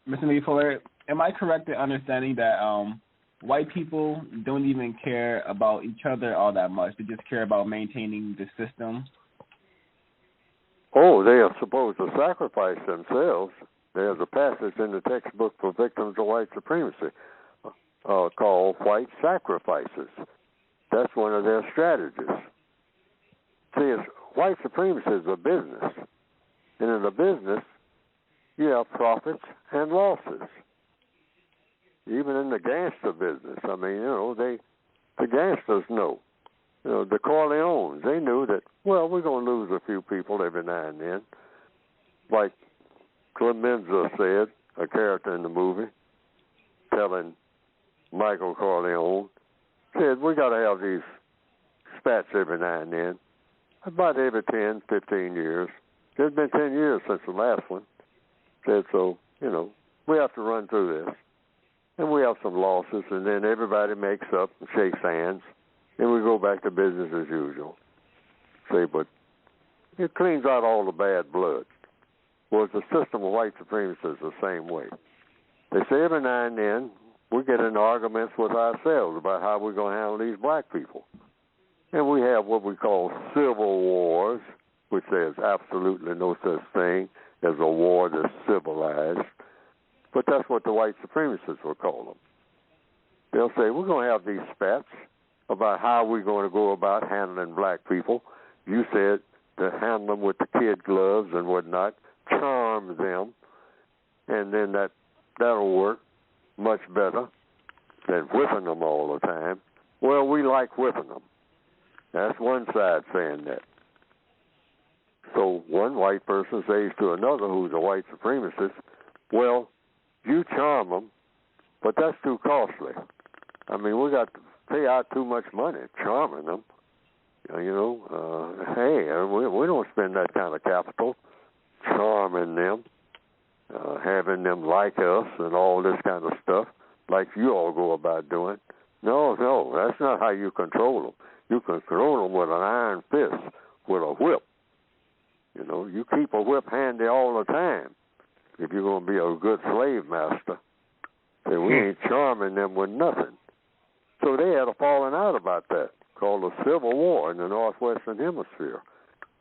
Mr. Neely Fuller, am I correct in understanding that white people don't even care about each other all that much? They just care about maintaining the system? Oh, they are supposed to sacrifice themselves. There's a passage in the textbook for Victims of White Supremacy called White Sacrifices. That's one of their strategies. See, white supremacy is a business. And in a business, you have profits and losses. Even in the gangster business, I mean, the gangsters know. The Corleones, they knew that, well, we're going to lose a few people every now and then. Like Clemenza said, a character in the movie, telling Michael Corleone, said, we got to have these spats every now and then, about every 10, 15 years. It's been 10 years since the last one. Said, so, we have to run through this. And we have some losses, and then everybody makes up and shakes hands, and we go back to business as usual. See, but it cleans out all the bad blood. Well, the system of white supremacy is the same way. They say every now and then we get in arguments with ourselves about how we're going to handle these black people. And we have what we call civil wars, which there's absolutely no such thing as a war that's civilized. But that's what the white supremacists will call them. They'll say, we're going to have these spats about how we're going to go about handling black people. You said to handle them with the kid gloves and whatnot, charm them, and then that'll work much better than whipping them all the time. Well, we like whipping them. That's one side saying that. So one white person says to another who's a white supremacist, well, you charm them, but that's too costly. I mean, we got to pay out too much money charming them. Hey, we don't spend that kind of capital charming them, having them like us and all this kind of stuff, like you all go about doing. No, that's not how you control them. You control them with an iron fist, with a whip. You keep a whip handy all the time if you're going to be a good slave master. So we ain't charming them with nothing. So they had a falling out about that, called the Civil War in the Northwestern Hemisphere.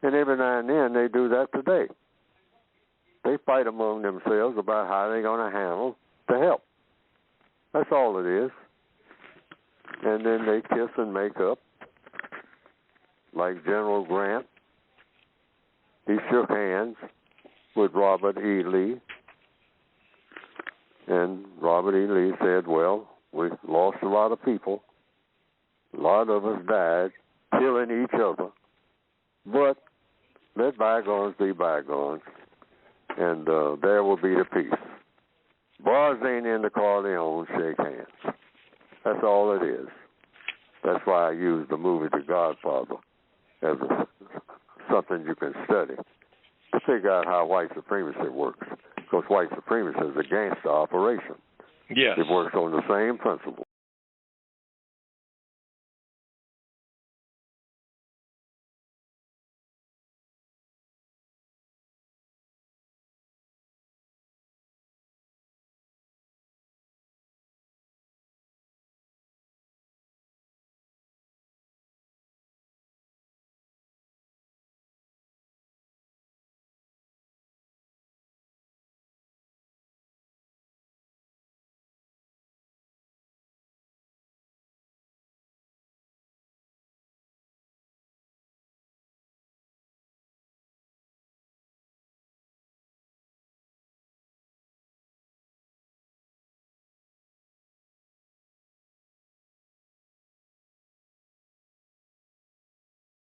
And every now and then they do that today. They fight among themselves about how they're going to handle the help. That's all it is. And then they kiss and make up, like General Grant. He shook hands with Robert E. Lee. And Robert E. Lee said, well, we lost a lot of people. A lot of us died killing each other. But let bygones be bygones. And there will be the peace. Barzani and the Corleone shake hands. That's all it is. That's why I use the movie The Godfather as something you can study to figure out how white supremacy works. Because white supremacy is a gangster operation. Yes. It works on the same principle.